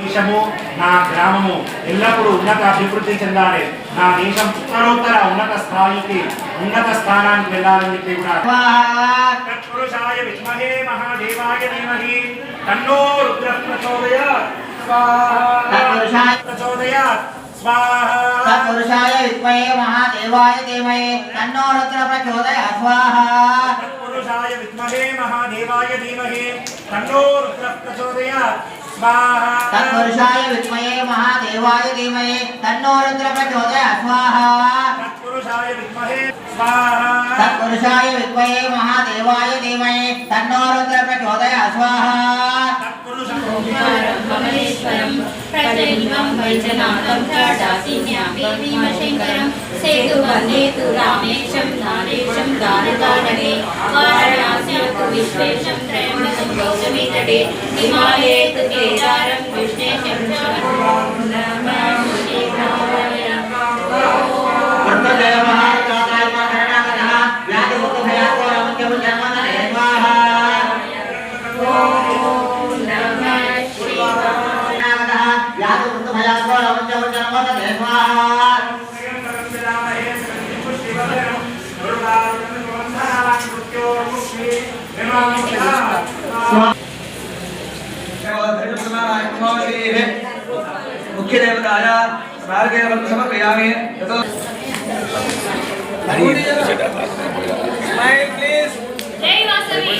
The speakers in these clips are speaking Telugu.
దేశము నా గ్రామము ఎల్లప్పుడూ ఉన్నత అభివృద్ధి చెందాలి, నా దేశం ఉత్తరోత్తర ఉన్నత స్థాయికి ఉన్నత స్థానానికి వెళ్ళాలని చెప్పి కూడా తత్పురుషాయ విద్మహే మహాదేవాయ ధీమహి తన్నో రుద్రః ప్రచోదయాత్ స్వాహా ప్రచోదయాత్ स्वाहा तत्पुरुषाय विद्महे महादेवाय धीमहि तन्नो रुद्रः प्रचोदयात् स्वाहा तत्पुरुषाय विद्महे महादेवाय धीमहि तन्नो रुद्रः प्रचोदयात् स्वाहा तत्पुरुषाय विद्महे महादेवाय धीमहि तन्नो रुद्रः प्रचोदयात् स्वाहा तत्पुरुषाय विद्महे स्वाहा तत्पुरुषाय विद्महे महादेवाय धीमहि तन्नो रुद्रः प्रचोदयात् स्वाहा प्रजन्मं वैजनाथं भीमशङ्करं सेतुवन्देतु रामेशं नारेशं दारतारणे वाराणस्यां विश्वेशं त्रयम्बकं गौतमी तटे हिमालये तु केदारं कृष्णेशं च नमः शिवाय मुख्य देवताय मार्गे समर्पयामि स्माइल प्लीज जय वासवी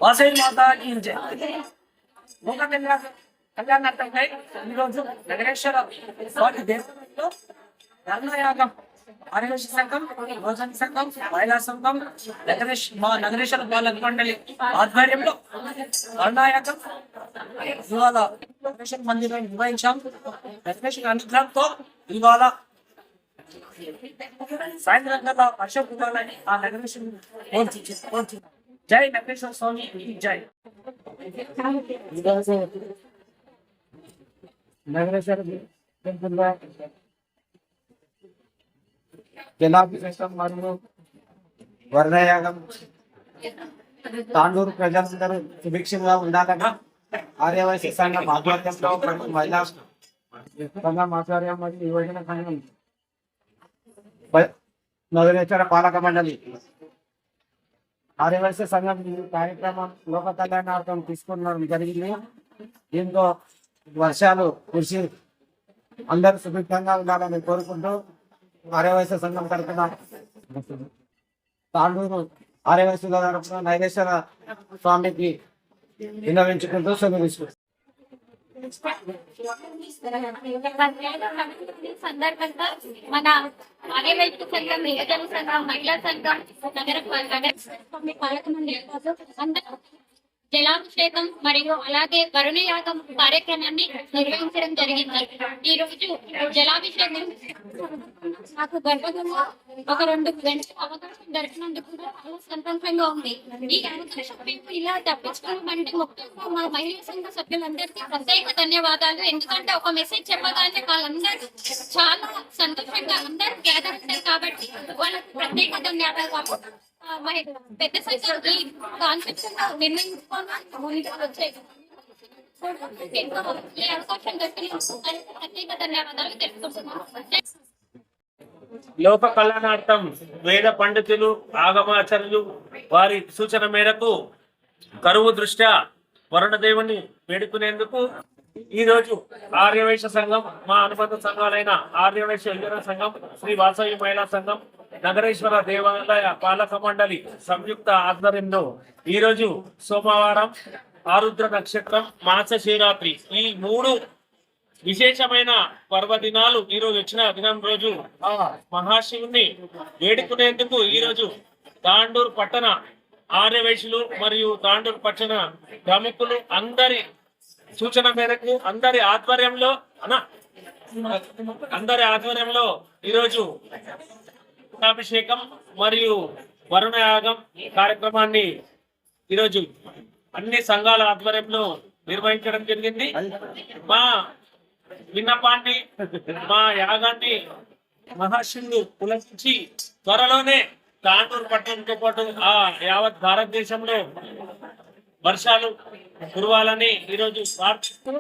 वासवी माता की जय लोक కళ్యాణార్థంగా ఈరోజు నగరేశ్వర స్వామి దేవస్థానంలో ధర్మయాగం ఆర్యవేశ సంఘం, యువజన సంఘం, మహిళా సంఘం, నగరేశ్వర పాలక మండలి ఆధ్వర్యంలో ధర్మయాగం ఇవాళ నగరేశ్వర మందిరం నిర్వహించాం. నగరేశ్వర అనుగ్రహంతో ఇవాళ సాయంత్రం గల వర్షం ఇవ్వాలని ఆ నగరేశ్వర జై నగరేశ్వర స్వామి జై. నగరేశ్వర టెంపుల్లో జలాభిషేకం మరియు వర్ణయాగం తాండూరు ప్రజలందరూ సుభిక్షంగా ఉండాలని ఆర్యవైశ్య సంఘం ఆధ్వర్యంలో మహిళా సంఘం ఆధ్వర్యం మరియు యువజన సంఘం నగరేశ్వర పాలక మండలి ఆర్యవైశ్య సంఘం ఈ కార్యక్రమం లోక కళ్యాణార్థం తీసుకోవడం జరిగింది. దీంతో వర్షాలు కురిసి అందరూ సుభిక్షంగా ఉండాలని కోరుకుంటూ ఆర్యవైశ్య సంఘం తరఫున తాండూరు ఆర్యవైశ్యుల తరఫున నైవేశ్వర స్వామికి విన్నవించుకుంటూ సెలవిస్తున్నాం. సందర్భంగా మన ఆర్యవైశ్య సంఘం, యువజన సంఘం, మహిళా సంఘం, నగర పాలక మండలి అందరూ జలాభిషేకం మరియు అలాగే వరుణ యాగం కార్యక్రమాన్ని నిర్వహించడం జరిగింది. ఈ రోజు జలాభిషేకం నాకు గర్భంగా ఒక 2 గంటల అవకాశం దొరికినందుకు కూడా చాలా సంతోషంగా ఉంది. ఈ అవకాశం మేము ఇలా తప్పించుకోవాలంటే ముఖ్యంగా మా మహిళా సంఘ సభ్యులందరికీ ప్రత్యేక ధన్యవాదాలు. ఎందుకంటే ఒక మెసేజ్ చెప్పగానే వాళ్ళందరూ చాలా సంతోషంగా అందరూ గ్యాదర్ అవుతారు కాబట్టి వాళ్ళకి ప్రత్యేక ధన్యవాదాలు. పెద్ద సంఖ్యలో ఈ కాన్సెప్ట్ నిర్ణయించుకొని వచ్చాయి. ఈ అవకాశం దొరికిన ప్రత్యేక ధన్యవాదాలు తెలుపుతున్నాను. లోక కళ్యాణార్థం వేద పండితులు, ఆగమాచార్యులు వారి సూచన మేరకు కరువు దృష్ట్యా వరుణదేవుని వేడుకునేందుకు ఈరోజు ఆర్యవైశ్య సంఘం, మా అనుబంధ సంఘాలైన ఆర్యవైశ్య యువజన సంఘం, శ్రీ వాసవి మహిళా సంఘం, నగరేశ్వర దేవాలయ పాలక మండలి సంయుక్త ఆధ్వర్యంలో ఈరోజు సోమవారం, ఆరుద్ర నక్షత్రం, మాస శివరాత్రి ఈ 3 విశేషమైన పర్వదినాలు ఈరోజు వచ్చిన దినం రోజు ఆ మహాశివుని వేడుకునేందుకు ఈరోజు తాండూరు పట్టణ ఆర్యవైశ్యులు మరియు తాండూరు పట్టణ ప్రముఖులు అందరి సూచన మేరకు అందరి ఆధ్వర్యంలో ఈరోజు అభిషేకం మరియు వరుణ యాగం కార్యక్రమాన్ని ఈరోజు అన్ని సంఘాల ఆధ్వర్యంలో నిర్వహించడం జరిగింది. మా విన్నపాన్ని, మా యాగాన్ని మహాశివుడు పులకించి త్వరలోనే తాండూరు పట్టణంతో పాటు ఆ యావత్ భారతదేశంలో వర్షాలు కురవాలని ఈరోజు ప్రార్థిస్తూ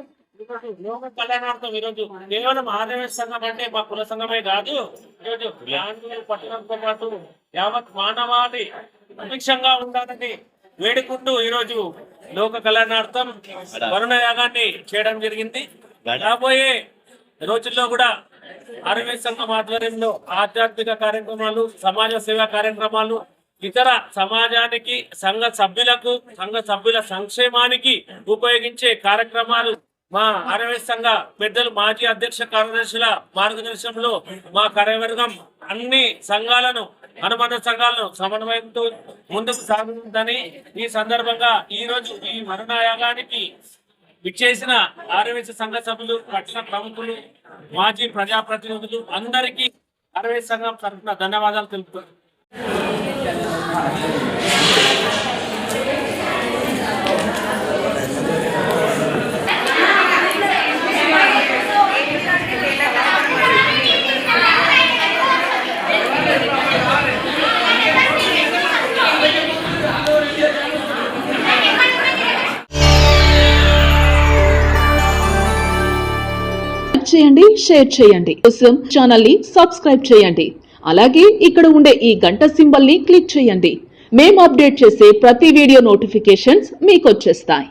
లోక కళ్యాణార్థం ఈరోజు కేవలం ఆర్యవేశ సంఘం అంటే మా కుల సంఘమే కాదు, ఈరోజు పట్టణంతో పాటు యావత్ మానవాళి సుభిక్షంగా ఉండాలని వేడుకుంటూ ఈరోజు లోక కళ్యాణార్థం వరుణ యాగాన్ని చేయడం జరిగింది. రాబోయే రోజుల్లో కూడా ఆర్యవేశ సంఘం ఆధ్వర్యంలో ఆధ్యాత్మిక కార్యక్రమాలు, సమాజ సేవా కార్యక్రమాలు, ఇతర సమాజానికి సంఘ సభ్యుల సంక్షేమానికి ఉపయోగించే కార్యక్రమాలు మా ఆర్యవేశ సంఘ పెద్దలు మాజీ అధ్యక్ష కార్యదర్శుల మార్గదర్శనంలో మా కార్యవర్గం అన్ని సంఘాలను అనుబంధ సంఘాలను సమన్వయంతో ముందుకు సాగుతుందని ఈ సందర్భంగా ఈ రోజు ఈ మరణయాగానికి విచ్చేసిన ఆర్యవేశ సంఘ సభ్యులు, పట్టణ ప్రముఖులు, మాజీ ప్రజాప్రతినిధులు అందరికీ ఆర్యవేశ సంఘం తరఫున ధన్యవాదాలు తెలుపుతారు. చేయండి, షేర్ చేయండి, కోసం ఛానల్ ని సబ్స్క్రైబ్ చేయండి. అలాగే ఇక్కడ ఉండే ఈ గంట సింబల్ ని క్లిక్ చేయండి. మేము అప్డేట్ చేసే ప్రతి వీడియో నోటిఫికేషన్స్ మీకు వచ్చేస్తాయి.